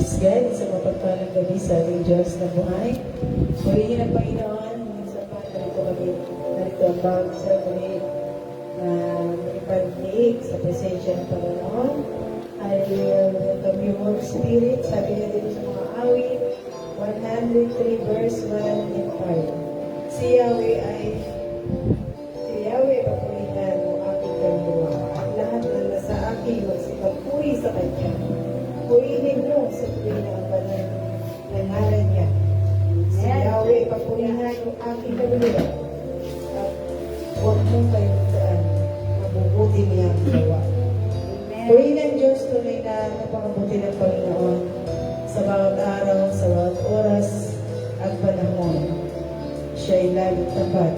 Praise God sa mapagpalang gabi sa ating Diyos na buhay. Purihin ang Panginoon. Sa narito kami, narito ang bawat sa muli na ipagdiig sa presensya ng Panginoon. I welcome you, Holy Spirit. Sabi niya dito sa mga awit, 103 verse 1 and 5. Si Yahweh papurihan mo aking kaluluwa. Ang lahat na nasa akin, magsipagpuri sa Kanya. Purihin mo sa tuwing ang banal na ngalan niya. Si Yahweh, papurihan mo aking kaluluwa. At huwag mong kayong daan. Mabubuti niya ang gawa. Purihin ang Diyos tunay na napakabuti ng Panginoon sa bawat araw, sa bawat oras at panahon. Siya ay laging tapat.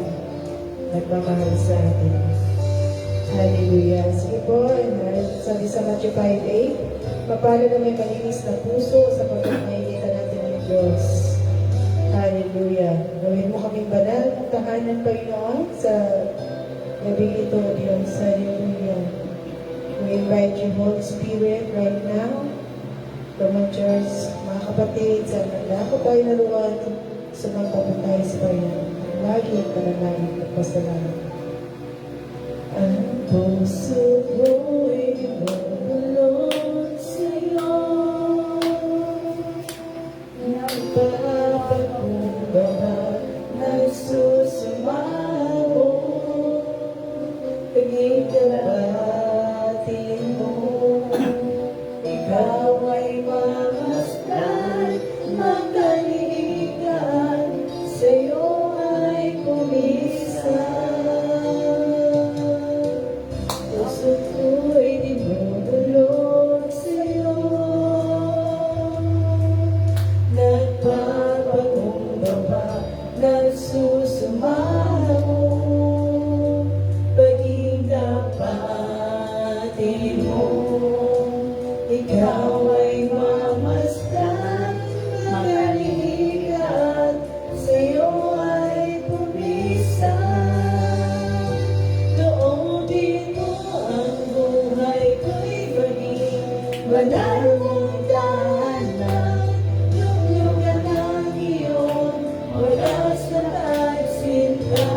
Nagmamahal sa atin. Hallelujah. Sige po, sabi sa Matthew 5:8, mapalad na may malinis na puso sa pagkakaitan natin ng Diyos. Hallelujah. Gawin mo kaming banal ng tahanan, Panginoon, sa gabi ito, Diyos. Hallelujah. We invite you, Holy Spirit, right now. Come on, church, mga kapatid, sa nandako tayo naruan, sumangkapit tayo sa Panginoon. Lagi at panalangin at pasalamat. Ang puso ko'y lumulog sa'yo. Nagpapakumbaba, nagsusumawo. Pagkikabatin mo, ikaw ay mamasdan, magkaligan, sa'yo ay kumisan. Puso ko'y dinudulog sa'yo. Nagpapakumbaba, nagsusumawo. Pag-idapatin mo, ikaw ay mamasdan, magaligan, sa'yo ay pumisan. Loobin mo ang buhay ko'y maging banal mong tahanan. Luglugan ang iyong wagas na pagsinta.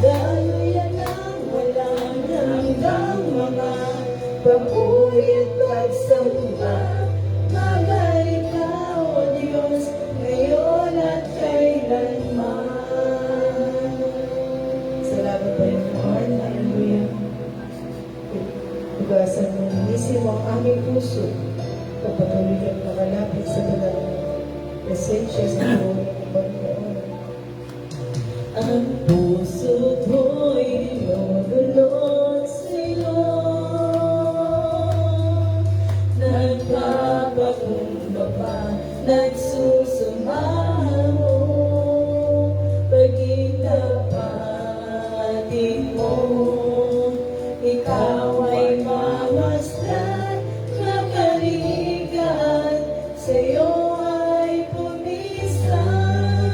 Daluyan ang walang hanggang mga papuri at pagsamba. Magaling ka, O Diyos, ngayon at kailanman. Salamat po yung Lord. Hallelujah. Tugasan mo ng isip ang aming puso. Kapatuloy kang nakalapit sa banal presensya sa buhay ng Panginoon. Ang puso ko'y lumulog sa'yo. Nagpapakumbaba, nagsusumawo. Pag-itapatin mo, ikaw ay mamasdan, makaligan, sa'yo ay pumisan.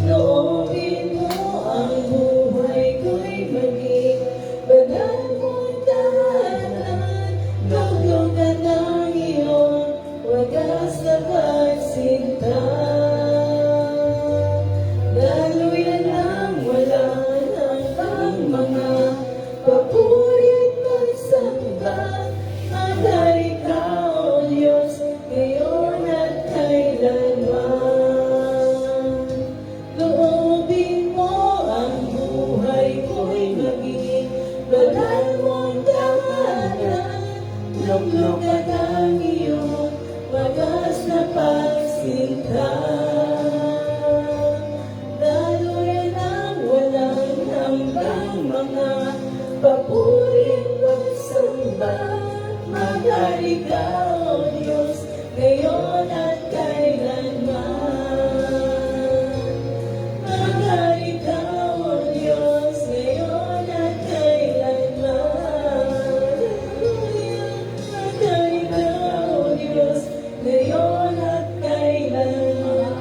Loobin mo ang buhay ko'y maging banal mong tahanan. Luglugan ang iyong wagas na pagsinta. Daluyan ang walang hanggang mga papuri at pagsamba. Magari ka, O Diyos, ngayon at kailanman. Loobin mo ang buhay ko'y maging banal mong tahanan. Luglugan ang iyong wagas na pagsinta. Daluyan ang walang hanggang mga papuri at pagsamba. Magari ka, O Diyos, ngayon at kailanman. Magari ka, O Diyos, ngayon at kailanman. Magari ka, O Diyos, ngayon at kailanman.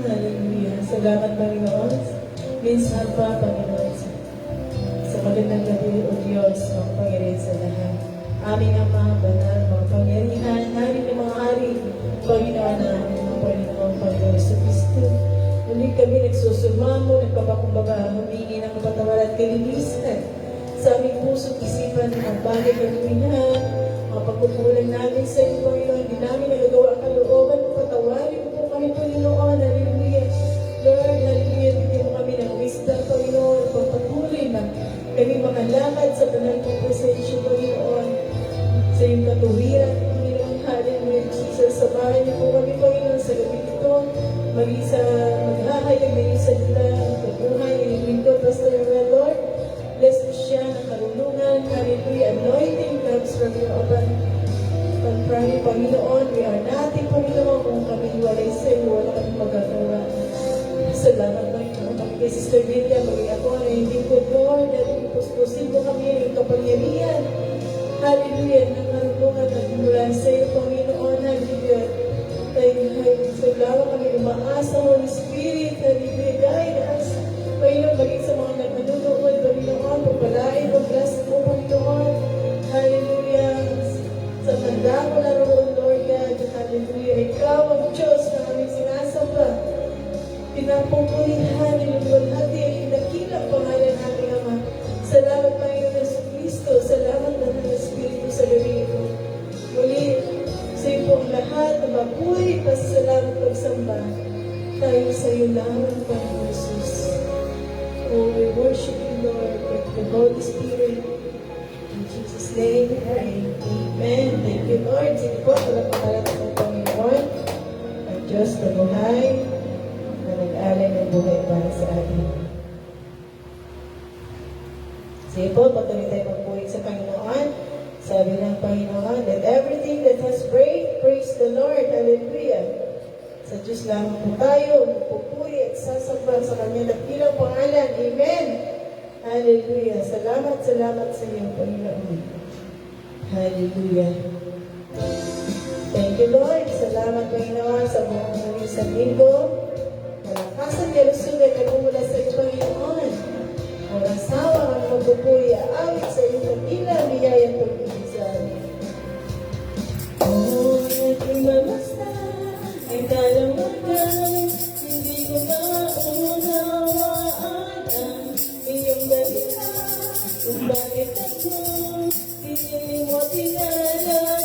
Hallelujah. Salamat, Panginoon. Minsan pa, Panginoon, sa magandang gabi, O Diyos, makapangyarihan sa lahat. Aming Ama, banal, makapangyarihan, hari ng mga hari, Panginoon namin, mga Panginoon, Panginoon sa Kristo. Muli kami nagsusumamo, nagpapakumbaba, humingi ng kapatawaran at kalinisan sa aming puso't isipan ng mga bagay kalimihan, mga pagkukulang namin sa iyo, Panginoon, hindi namin nagagawa ang kalooban, patawarin mo po kami, Panginoon, hallelujah. Lord, hallelujah, bigyan mo kami ng wisdom, Panginoon, pagpatuloy na kami makalakad sa banal mong presensya, Panginoon, sa iyong katuwiran, Panginoon, hallelujah, Jesus, samahan niyo po kami, Panginoon, sa gabi ito, maging sa maghahayag na iyong salita, pagbuhay, iliwin ko, Pastor Noel, Lord, bless mo siya ng karunungan, hallelujah, anointing comes from your open. Pag-pray, Panginoon, we are nothing, Panginoon, kung kami walay sa iyo, wala kami magagawa. Salamat, Panginoon, kami kay Sister Lydia, maging ako na hindi ko, Lord, at ipuspusin mo kami yung kapangyarihan. Hallelujah, ng karunungan at mula sa iyo, Panginoon, hallelujah. Salamat kami umaasa, Holy Spirit, hallelujah, guide us. Panginoon, maging sa mga nagmanunood, Panginoon, pagpalain mo, bless mo, Panginoon, hallelujah. Sa tanda ko na roon, Lord God, hallelujah, ikaw ang Diyos na aming sinasamba. Pinapupurihan, niluwalhati ang inakilang pangalan natin, Ama. Salamat, Panginoon sa Kristo. Salamat na ng Espiritu sa gabi ito. Muli, sa iyo po ang lahat na mabuhay, pasalamat pagsamba. Tayo sa iyo lamang, Panginoon Jesus. Oh, we worship you, Lord, with the Holy Spirit. In Jesus' name we pray. Amen. Thank you, Lord. Sige po, palapakalap ng Panginoon. Ang Diyos na buhay, na nag-alay ng buhay para sa atin. Sige po, patuloy tayo magpuhig sa Panginoon. Sabi ng Panginoon, let everything that has breath, praise the Lord. Hallelujah. Sa Diyos lamang po tayo, magpupuri at sasamba sa Kanyang dakilang pangalan. Amen. Hallelujah. Salamat, salamat sa iyo, Panginoon. Hallelujah. Thank you, Lord. Salamat, Panginoon, sa buong isang linggo. Malakasan, kalusugan, nagmumula sa iyo, Panginoon. Walang sawa ang magpupuri, aawit sa iyo, pagkila, biyayang pag-ibig sa amin. Oh, aking mamasta, ay kalamagan, hindi ko maunawaan ang iyong dahilan, kung bakit ako, hindi mo tinalagaan,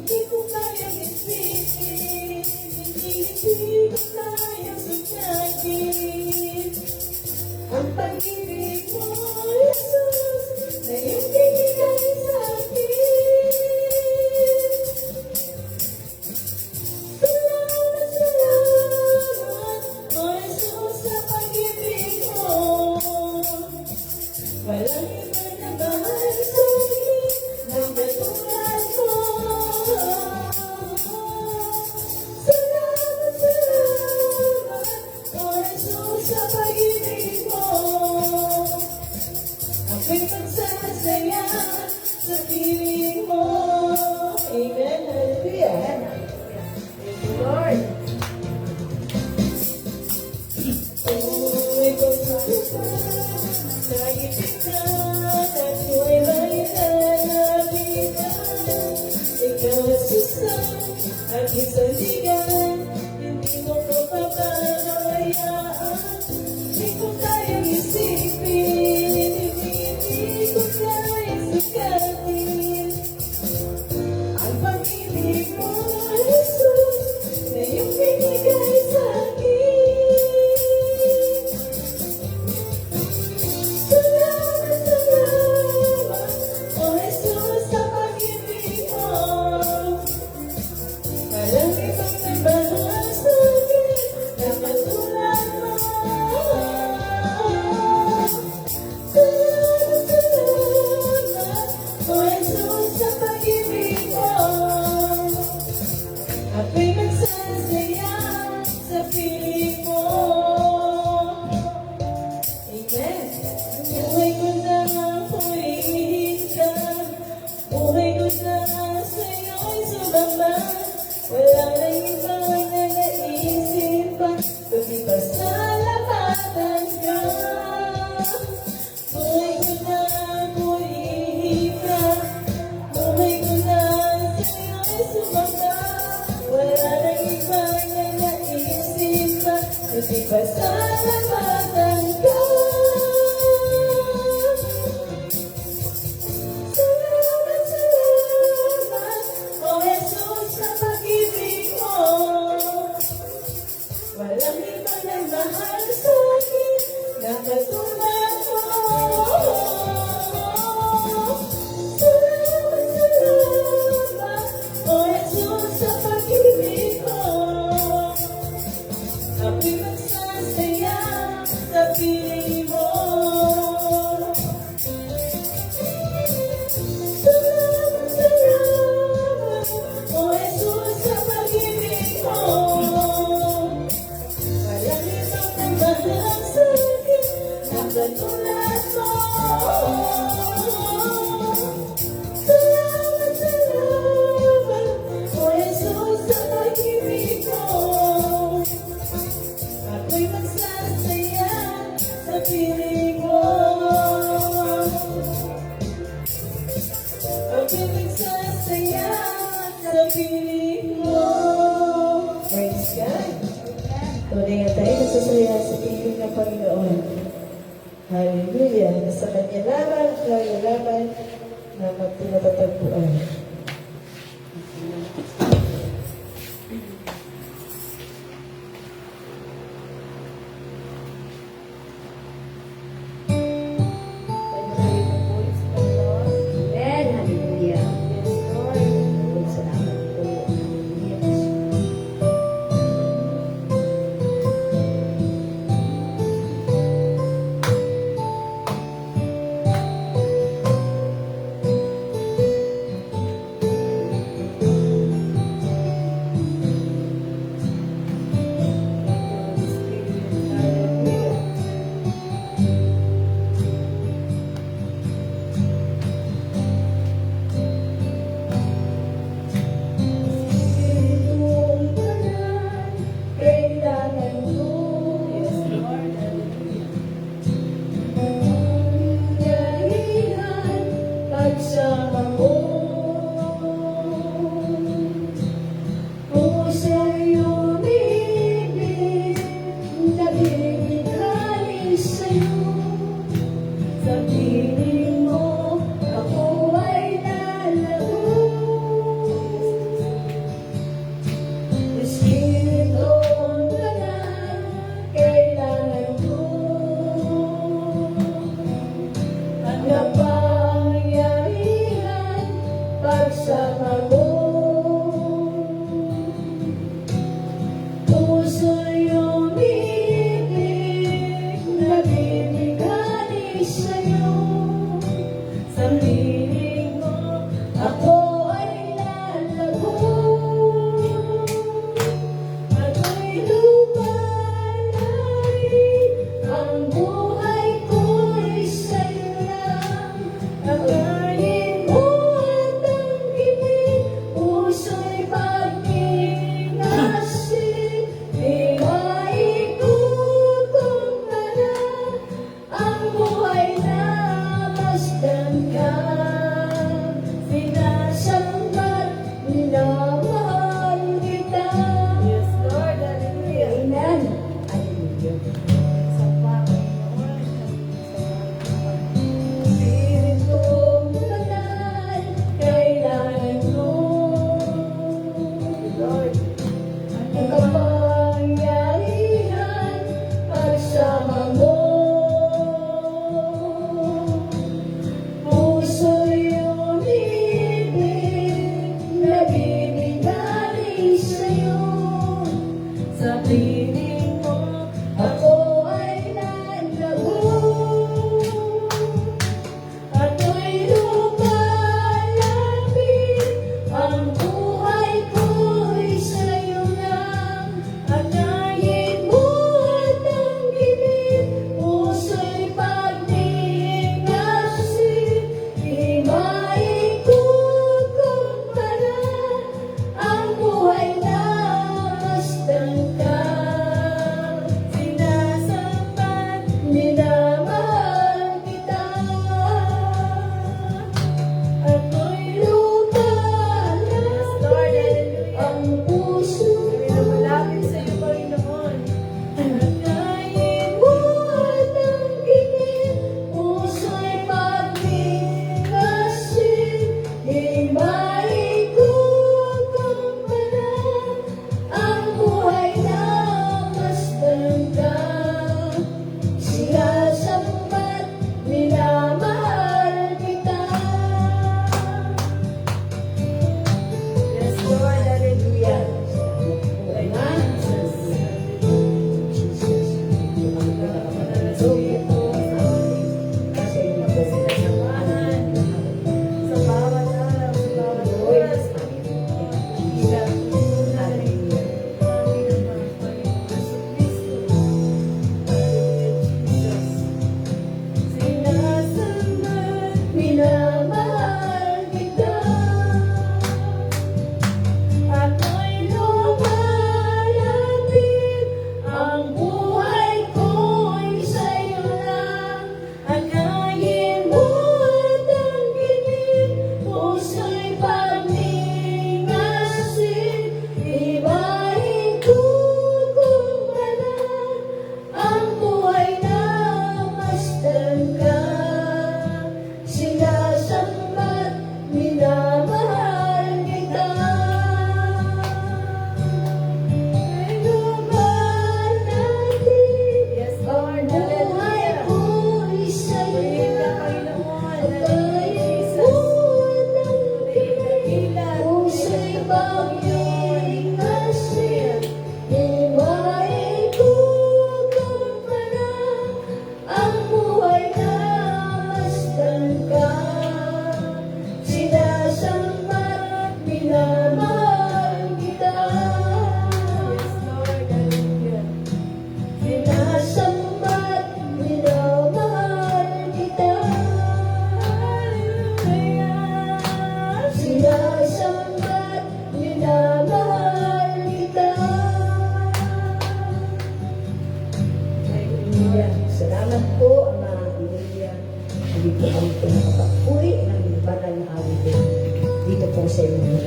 di ko kayang isipin, hindi ko kayang sugagin. Ang pag-ibig mo, Jesus, na iyong binigay sa akin. Salamat, salamat, O Jesus, sa pag-ibig mo. Walang iba na mahal sa akin, ng katulad mo. Salamat, salamat, O Jesus, sa pag-ibig mo. Ako'y magsasaya sa piling mo. Amen. Hallelujah. Thank you, Lord. Ako'y pagsasayan sa ibig ka, ako'y may lalabigan. Ikaw at susang at isaligan, hindi mo ko papabayaan. Hindi ko kayang isipin, hindi ko kayang sukatin. Ang pag-ibig mo, Jesus, na iyong binigay sa akin. Salamat, salamat, O Jesus, sa pag-ibig mo. Walang ibang nagmahal sa akin na katulad mo. pasasalamatan ka. Salamat, salamat, O Jesus, sa pag-ibig mo. Walang ibang nagmahal sa akin na katulad mo. Salamat, salamat, O Jesus, sa pag-ibig mo. Ako'y magsasaya sa piling mo. Salamat, salamat, O Jesus, sa pag-ibig mo. Walang ibang nagmahal sa akin na katulad mo. Salamat, salamat, O Jesus, sa pag-ibig mo. Ako'y magsasaya sa piling mo. Ako'y magsasaya sa piling mo. Praise God. Tunay nga tayo nagsasaya sa piling ng Panginoon. Hallelujah. Nasa Kanya lamang, tayo lamang na magtinatatagpuan. Amen. Hallelujah. Yes, Lord. Lord, salamat po. Yes. Salamat po, Ama. Hallelujah. Hindi po kami pinakapapuri ng banal na awitin dito po sa inyo.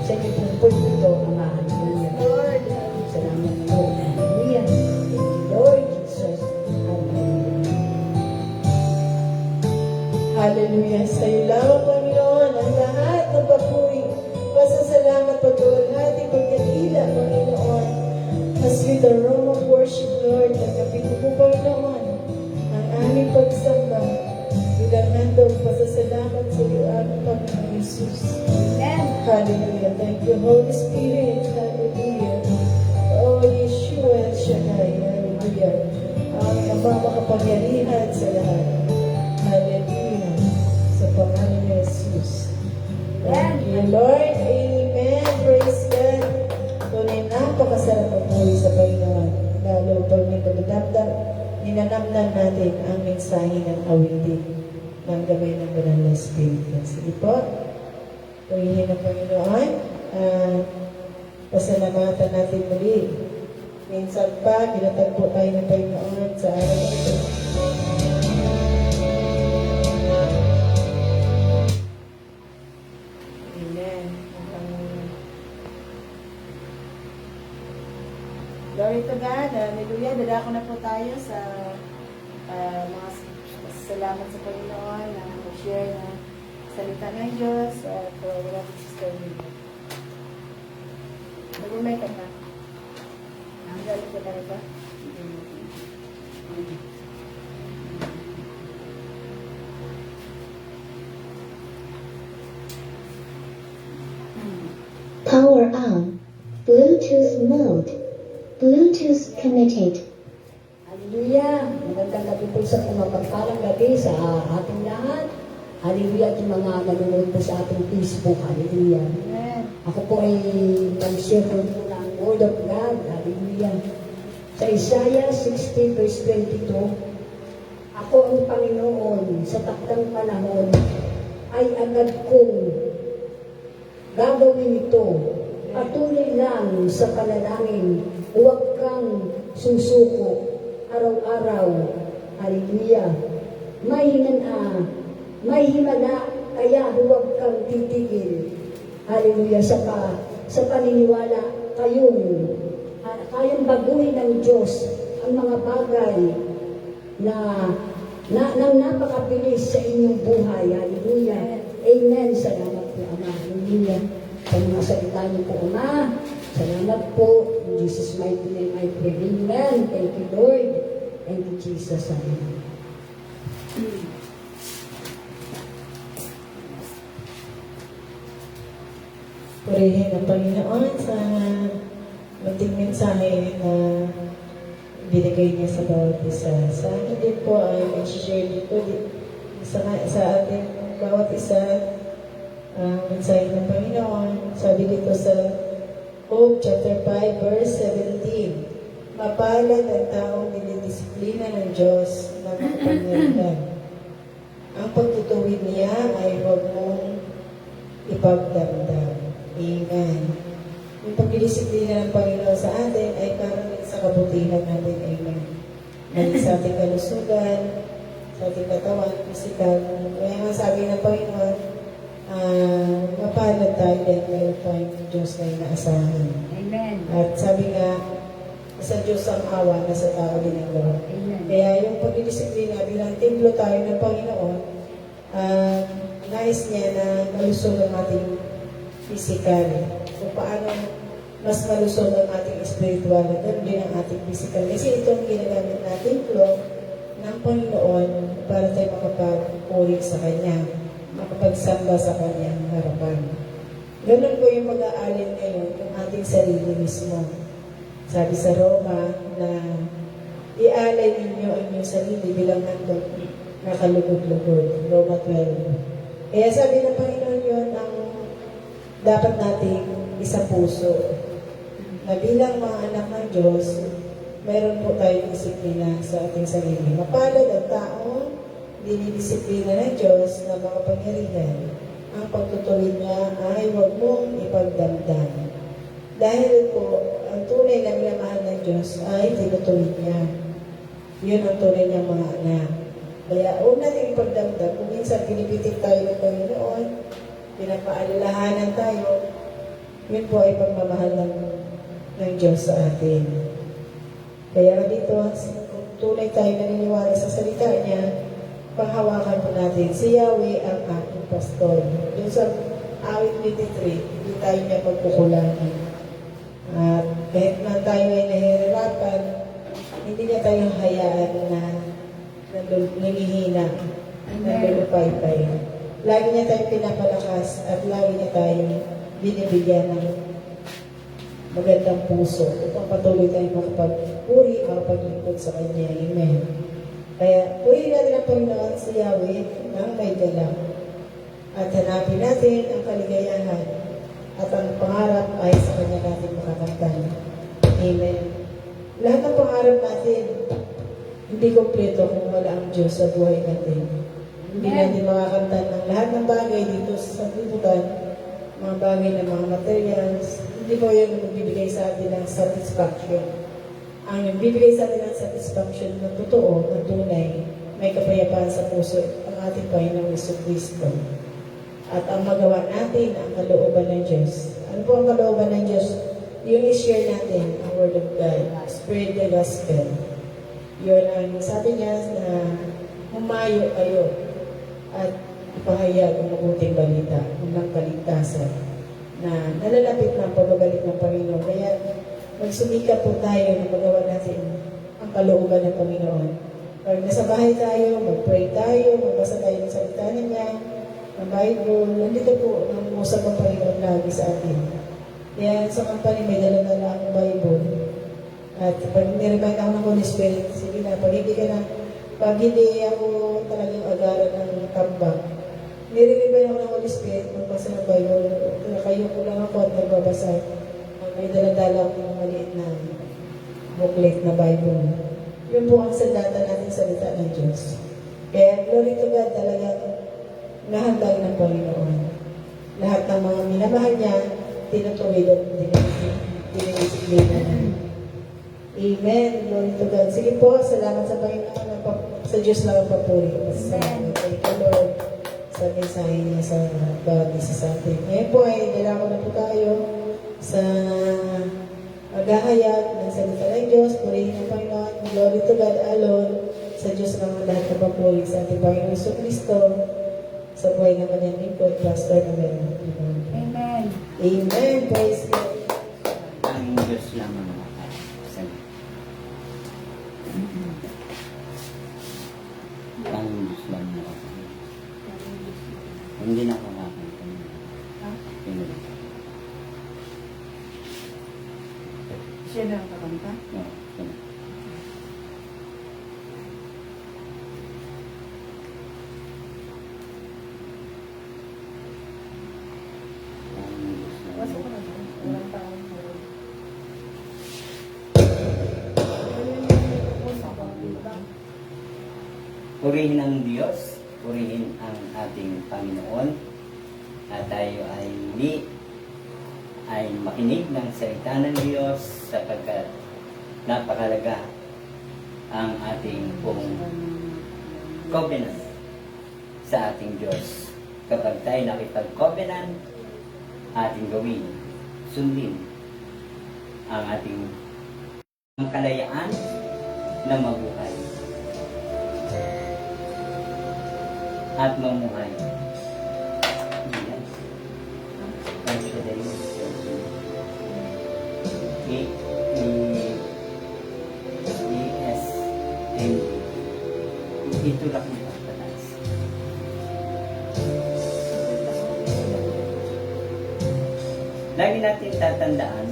Sa inyo pong po ito, Ama. Hallelujah. Lord. Salamat po. Hallelujah. Thank you, Lord Jesus. Hallelujah. Hallelujah. Sa iyo lang, Panginoon, ang lahat ng papuri. Pasasalamat po doon ating pagkakila, Panginoon. As with the aroma of worship, Lord, nagkapit po, Panginoon, ang aming pagsamba. Bilang handog, pasasalamat sa iyo, aming Panginoon Jesus. Amen. Hallelujah. Thank you, Holy Spirit. Hallelujah. Oh, Yeshua El Shaddai. Hallelujah. Ang makapangyarihan sa lahat. Hallelujah. Sa pangalan ni Jesus. Thank you, Lord. Amen. Praise God. Tunay napakasarap ang buhay sa Panginoon. Lalo pag may pagdadamdam, ninanamnan natin ang mensahe ng awitin ng gabay ng Banal na Espiritu. Sige po. Purihin ang Panginoon. Pasalamatan natin muli. Minsan pa, pinatagpo tayo ng Panginoon sa araw na ito. Amen. Glory to God. Hallelujah. Dadako na po tayo sa mga salamat sa Panginoon na mag-share na salita ng Diyos at wala po Sister Milo. Nag-umay ka na? Ang galing ka na ba? Power on. Bluetooth mode. Bluetooth connected. Hallelujah. Magandang gabi po sa pumapagpalang gabi sa ating lahat. Hallelujah. At yung mga nanonood po sa ating Facebook. Hallelujah. Amen. Ako po ay mag-share po ng Word of God. Hallelujah. Sa Isaiah 60 verse 22, ako ang Panginoon sa takdang panahon ay agad kong gagawin ito. Patuloy lang sa panalangin. Huwag kang susuko araw-araw. Hallelujah. May himala, kaya huwag kang titigil. Hallelujah. Sa paniniwala, kayang baguhin ng Diyos ang mga bagay na napakabilis sa inyong buhay. Hallelujah. Amen. Salamat po, Ama. Hallelujah. Sa mga salita niyo po, Ama. Salamat po. In Jesus' mighty name I pray. Amen. Thank you, Lord. Thank you, Jesus. Amen. Purihin ang Panginoon sa munting mensahe na binigay niya sa bawat isa. Sa akin din po ay mag-share dito sa ating bawat isa ang mensahe ng Panginoon. Sabi dito sa Job chapter 5 verse 17, mapalad ang taong dinidisiplina ng Diyos na makapangyarihan. Ang pagtutuwid niya ay huwag mong ipagdamdam. Amen. Yung pagdidisiplina ng Panginoon sa atin ay parang sa kabutihan natin. Amen. Mali sa ating kalusugan, sa ating katawan, physical. Kaya nga sabi ng Panginoon, mapalad tayo dahil mayroon tayong Diyos na inaasahan. Amen. At sabi nga, sa Diyos ang awa, nasa tao din ang gawa. Amen. Kaya yung pagdidisiplina bilang templo tayo ng Panginoon, nais niya na malusog ang ating physical. Kung paano mas malusog ang ating spiritual, ganun din ang ating physical. Kasi ito ang ginagamit na templo ng Panginoon para tayo makapagpuri sa Kanya, makapagsamba sa Kanyang harapan. Ganun po yung mag-aalin ngayon, yung ating sarili mismo. Sabi sa Roma na ialay ninyo ang inyong sarili bilang handog na kalugod-lugod. Roma 12. Kaya sabi ng Panginoon yun, ang dapat nating isa puso. Na bilang mga anak ng Diyos, mayroon po tayong disiplina sa ating sarili. Mapalad ang taong dinidisiplina ng Diyos na makapangyarihan. Ang pagtutuwid niya ay huwag mong ipagdamdam. Dahil po, ang tunay na minamahal ng Diyos ay tinutuwid niya. Yun ang tunay niyang mga anak. Kaya huwag natin ipagdamdam. Kung minsan pinipitik tayo ng Panginoon, pinapaalalahanan tayo, yun po ay pagmamahal ng Diyos sa atin. Kaya dito, kung tunay tayo naniniwala sa salita niya, panghawakan po natin, si Yahweh ang ating pastor. Doon sa awit 23, hindi tayo niya pagkukulangan. At kahit na tayo ay nahihirapan, hindi niya tayo hayaan na nangihina, nalulupay-pay. Lagi niya tayong pinapalakas at lagi niya tayong binibigyan ng magandang puso upang patuloy tayong makapagpuri, makapaglingkod sa Kanya. Amen. Kaya purihin natin ang Panginoon si Yahweh ng may galang at hanapin natin ang kaligayahan at ang pangarap ay sa Kanya natin makakamtan. Amen. Lahat ng pangarap natin hindi kompleto kung wala ang Diyos sa buhay natin. Hindi natin makakamtan ang lahat ng bagay dito sa sanlibutan, mga bagay ng mga materials. Hindi po yun ang magbibigay sa atin ng satisfaction. Ang nagbibigay sa atin ng satisfaction na totoo, na tunay, may kapayapaan sa puso ang ating Panginoong Jesucristo. At ang magawa natin ang kalooban ng Diyos. Ano po ang kalooban ng Diyos? Yung i-share natin ang Word of God. Spread the Gospel. Yun ang sabi niya na humayo kayo at ipahayag ang mabuting balita ng kaligtasan na nalalapit na ang pagbabalik ng Panginoon. Kaya magsumikap po tayo na magawa natin ang kalooban ng Panginoon. Pag nasa bahay tayo, mag-pray tayo, magbasa tayo ng salita niya, ng Bible, nandito po ang usap ng Panginoon lagi sa atin. Kaya sa company may dala-dala akong Bible. At pag niremind ako ng Holy Spirit, sige na, pag hindi ako talagang agaran ng tambak, niremind ako ng Holy Spirit, magbasa ng Bible, kayo ko lang ako at nagbabasa. May dala-dala akong maliit na booklet na Bible. Yun po ang sandata natin sa salita ng Diyos. Kaya glory to God, talagang nahandag ng Panginoon. Lahat ng mga minamahal niya, tinutuwid at dinidisiplina niya. Amen. Glory to God. Sige po, salamat sa Panginoon. Sa Diyos lang ang papuri. Salamat. Thank you, Lord, sa mensahe niya sa bawat isa sa atin. Ngayon po ay dalako na po tayo sa maghahayag ng salita ng Diyos. Purihin ang Panginoon. Glory to God alone. Sa Diyos lang ang lahat ng papuri sa ating Panginoon Jesucristo. Sa buhay ng kanyang lingkod, Pastor Amen. Amen. Amen. Praise God. Ang Diyos lang ang makakasalit. Ang Diyos lang ang makakasalit. Hindi na ako makakanta. Siya na ang kakanta? Pasok ko na dyan. Walang taong Purihin ang Diyos, purihin ang ating Panginoon, at tayo ay muli ay makinig ng salita ng Diyos sapagkat napakalaga ang ating pong covenant sa ating Diyos. Kapag tayo nakipag-covenant, ating gawin, sundin ang ating kalayaan na mabuhay at mamuhay. Yan. Ang siya dahil E-S-M ito lang ang pagpatas. Lagi natin tatandaan,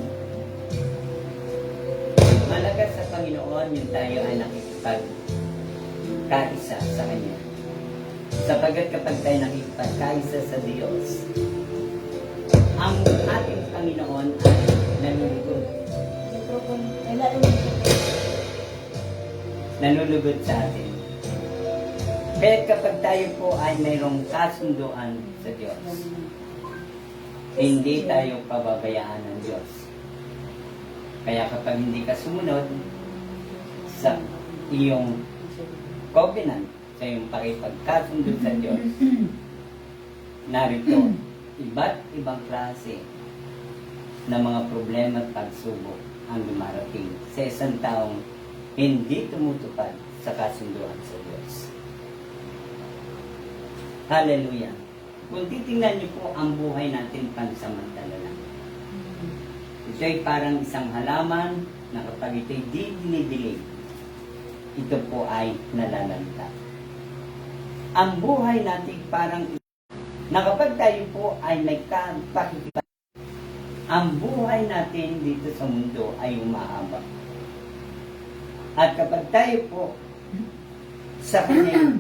malaga sa Panginoon yung tayo ay nakikipagkaisa sa Kanya. Sapagkat kapag tayo nakikipagkaisa sa Diyos, ang ating Panginoon ay nanulugod. Nanulugod sa atin. Kaya kapag tayo po ay mayroong kasunduan sa Diyos, hindi tayo pababayaan ng Diyos. Kaya kapag hindi ka sumunod sa iyong covenant, sa iyong pakipagkasundo sa Diyos, narito, iba't ibang klase na mga problema at pagsubok ang dumarating sa isang taong hindi tumutupad sa kasunduan sa Diyos. Hallelujah! Kung titingnan niyo po ang buhay natin pansamantala lang. Ito ay parang isang halaman na kapag ito'y dinidilig, ito po ay nalalanta. Ang buhay natin parang na kapag tayo po ay nagkapakikipag, ang buhay natin dito sa mundo ay umahaba. At kapag tayo po sa Kanya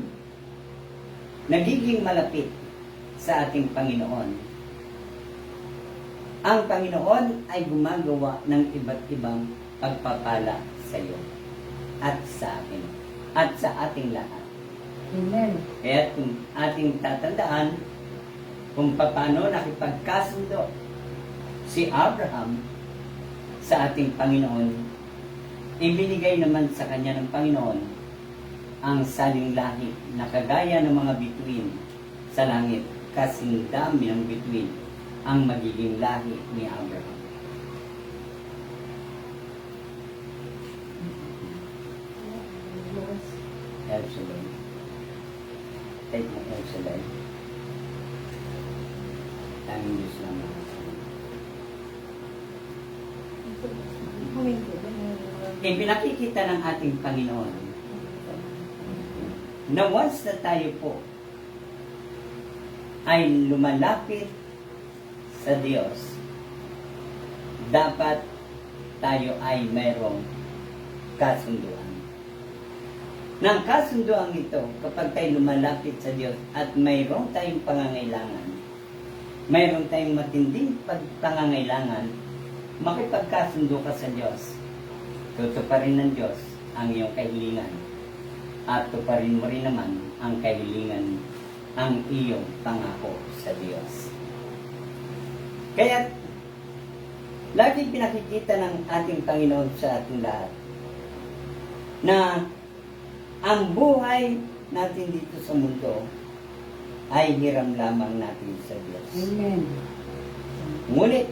nagiging malapit sa ating Panginoon, ang Panginoon ay gumagawa ng iba't ibang pagpapala sa iyo at sa akin at sa ating lahat. Amen. Kaya kung ating tatandaan kung paano nakipagkasundo si Abraham sa ating Panginoon, ibinigay naman sa kanya ng Panginoon ang saling lahi na kagaya ng mga bituin sa langit, kasing dami ng bituin ang magiging lahi ni Abraham. El Shaddai. Take mo El Shaddai. Tanging Diyos naman. Ipinakikita ng ating Panginoon na once na tayo po ay lumalapit sa Diyos, dapat tayo ay mayroong kasunduan. Ng kasunduan ito, kapag tayo lumalapit sa Diyos at mayroong tayong pangangailangan, mayroong tayong matinding pangangailangan, makipagkasundo ka sa Diyos. Tutuparin ng Diyos ang iyong kahilingan. At tuparin mo rin naman ang kahilingan, ang iyong pangako sa Diyos. Kaya, lagi pinakikita ng ating Panginoon sa ating lahat na ang buhay natin dito sa mundo ay hiram lamang natin sa Diyos. Amen. Ngunit,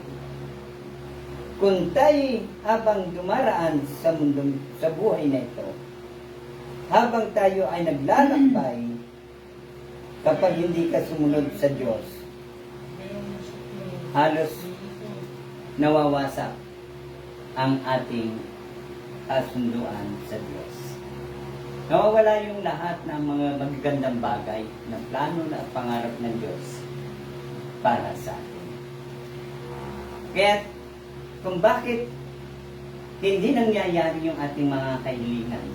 kung tayo habang dumaraan sa mundo, sa buhay na ito, habang tayo ay naglalakbay, kapag hindi ka sumunod sa Diyos, halos nawawasak ang ating kasunduan sa Diyos. Nawawala yung lahat ng mga magagandang bagay na plano na pangarap ng Diyos para sa atin. Kaya, kung bakit hindi nangyayari yung ating mga kahilingan,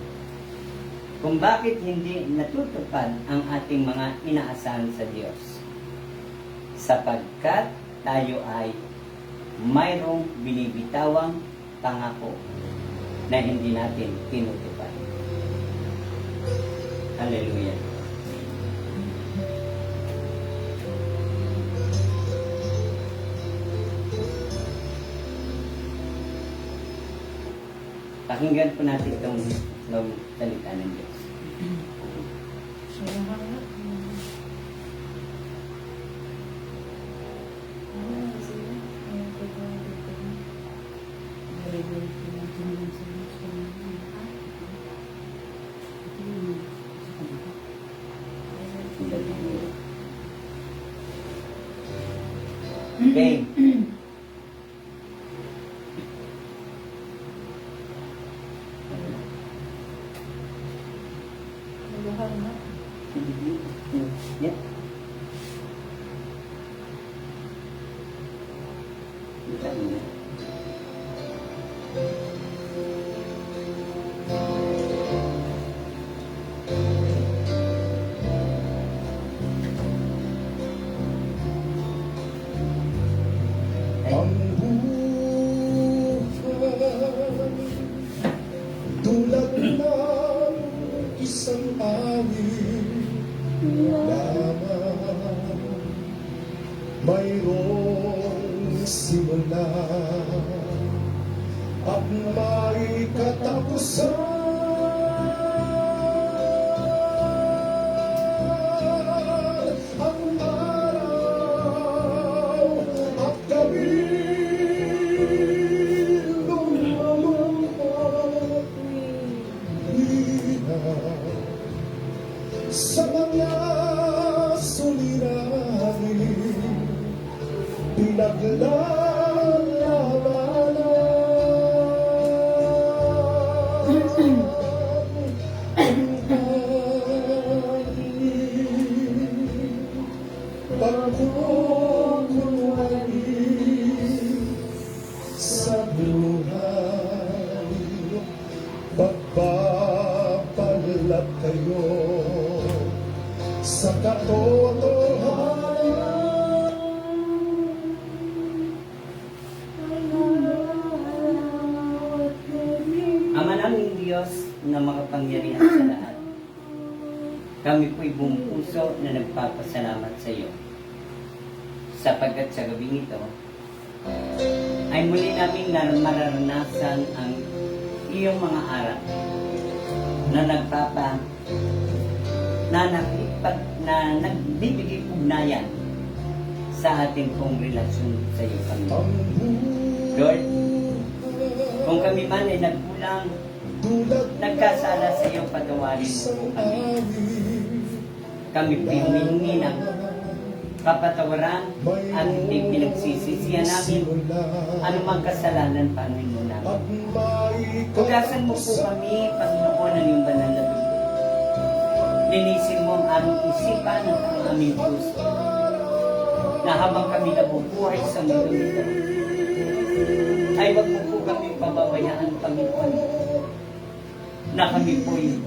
kung bakit hindi natutupad ang ating mga inaasahan sa Diyos, sapagkat tayo ay mayroong binibitawang pangako na hindi natin tinutupad. Hallelujah. Pakinggan po natin itong salita ng Diyos. Okay. Yeah. Ang buhay tulad ng isang awit lamang, mayroong simula at may katapusan. sa mga suliranin sa buhay, pagpapalat kayo sa katotohanan. Ama naming Diyos na makapangyarihan sa lahat, kami po'y buong puso na nagpapasalamat sa iyo. Sapagkat sa gabing ito, ay muli naming mararanasan ang iyong mga aral na na nagbibigay ugnayan sa ating pong relasyon sa iyo, Panginoon. Lord, kung kami man ay nagkulang, nagkasala sa iyo, patawarin mo po kami. Kami pinihingi ng kapatawaran at hindi pinagsisisihan namin anumang kasalanan, Panginoon namin. Hugasan mo po kami, Panginoon, ng iyong banal na dugo. Linisin mo ang aming isipan at ang aming puso, na habang kami nabubuhay sa mundo nito, ay wag mo po kami pababayaan, Panginoon, na kami po'y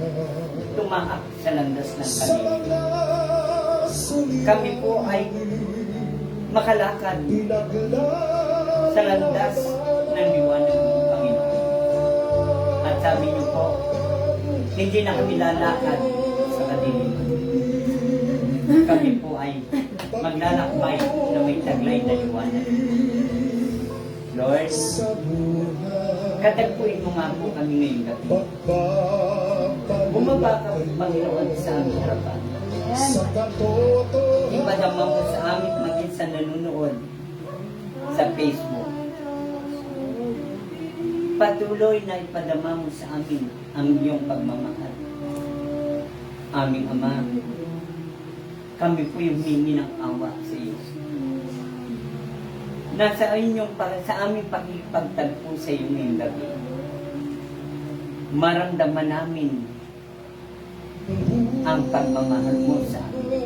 tumaak sa landas ng Panginoon. Kami po ay makalakad sa landas ng liwanag ng Panginoon. At sabi niyo po, hindi na kami lalakad sa kadiliman. Kami po ay maglalakbay na may taglay na liwanag. Lord, katagpuin mo nga po kami ngayong gabi. Bumaba ka, Panginoon, sa aming harapan. Ipadama mo sa amin maging sa nanonood sa Facebook. Patuloy na ipadama mo sa amin ang iyong pagmamahal. Aming Ama, kami po yung humingi ng awa sa iyo. Nasa inyong sa aming pakipagtagpo sa iyo ngayong gabi. Maramdaman namin ang pagmamahal mo sa amin.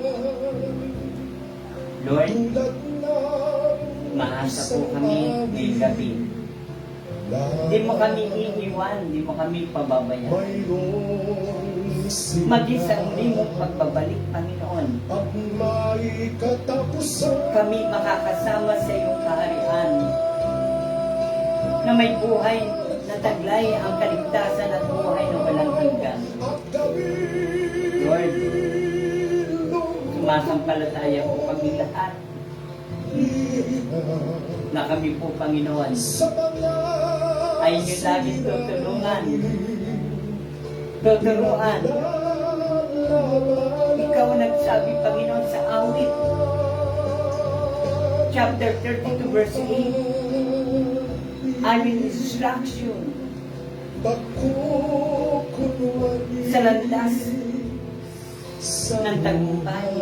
Lord, maasa po kami ngayong gabi. Di mo kami iiwan, di mo kami pababayaan. Maging sa uli mong pagbabalik, Panginoon, kami makakasama sa iyong kaharian na may buhay na taglay ang kaligtasan at buhay na walang hanggan. Lord, sumasampalataya po kami lahat na kami po, Panginoon, ay inyo laging tutulungan. Tuturuan. Ikaw nagsabi, Panginoon, sa awit chapter 32 verse 8, I will instruct you sa landas ng tagumpay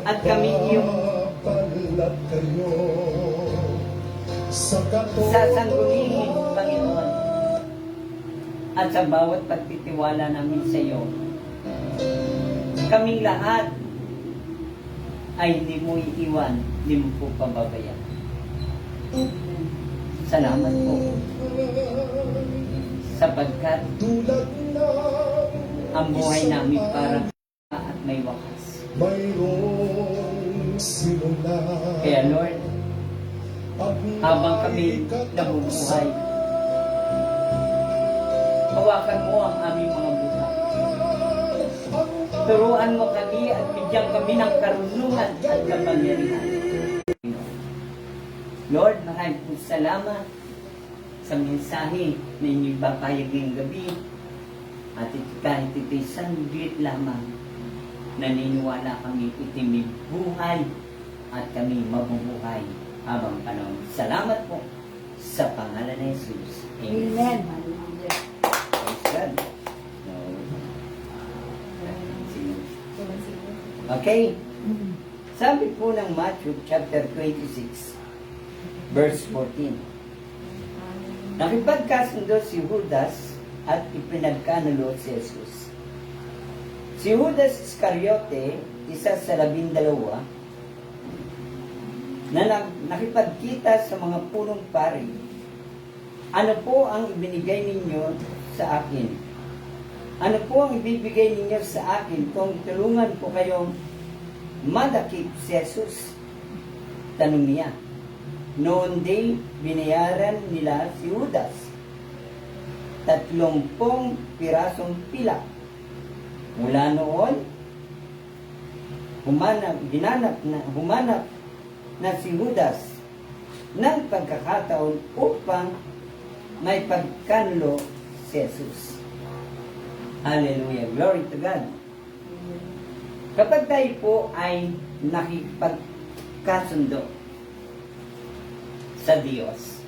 at kami iyong sasanggunihin, Panginoon, at sa bawat pagtitiwala namin sa iyo. Kaming lahat ay hindi mo iiwan, hindi mo po pababayaan. Salamat po. Sapagkat ang buhay namin parang at may wakas. Kaya Lord, habang kami nabubuhay, hawakan mo ang aming mga buhay. Turuan mo kami at bigyan kami ng karunungan at kapangyarihan. Lord, maraming po salamat sa mensahe na inyong papayag ngayong gabi. At kahit ito'y sandlit lamang, naniniwala kami ito'y may buhay at kami mabubuhay habang panahon. Salamat po sa pangalan ni Jesus. Amen. Amen. Hallelujah. Praise God. Okay? Sabi po ng Matthew chapter 26, verse 14. Nakipagkasundo si Judas at ipinagkanulo si Jesus. Si Judas Iscariote, isa sa 12, na nakipagkita sa mga punong pari. Ano po ang ibinigay ninyo sa akin? Ano po ang ibibigay ninyo sa akin kung tulungan ko kayong madakip si Jesus? Tanong niya. Noon din binayaran nila si Judas 30 pirasong pilak. Mula noon, humanap na si Judas ng pagkakataon upang may pagkanulo si Jesus. Hallelujah. Glory to God. Kapag tayo po ay nakipagkasundo sa Diyos,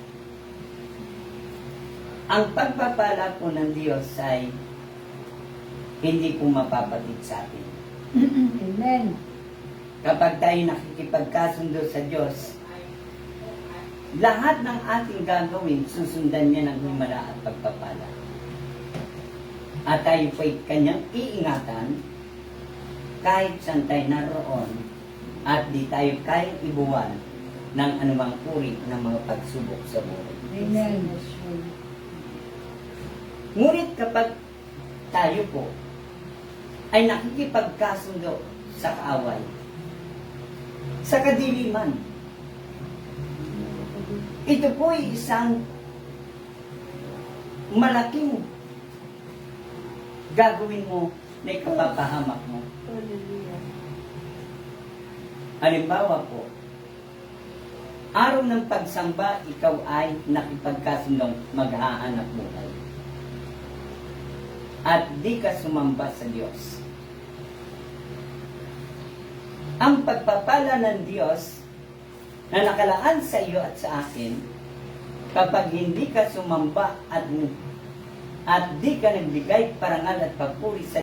ang pagpapala po ng Diyos ay hindi po mapapatid sa atin. Amen. Kapag tayo nakikipagkasundo sa Diyos, lahat ng ating gagawin, susundan niya ng himala at pagpapala. At tayo po'y kanyang iingatan kahit saan tayo naroon at di tayo kayang ibuwan ng anumang uri ng mga pagsubok sa buhay. Amen. Ngunit kapag tayo po ay nakikipagkasundo sa kaaway, sa kadiliman, ito po ay isang malaking gagawin mo na ikapapahamak mo. Halimbawa po, araw ng pagsamba, ikaw ay nakipagkasundong maghahanap buhay. At di ka sumamba sa Diyos. Ang pagpapala ng Diyos na nakalaan sa iyo at sa akin, kapag hindi ka sumamba at di ka nagbigay parangal at papuri sa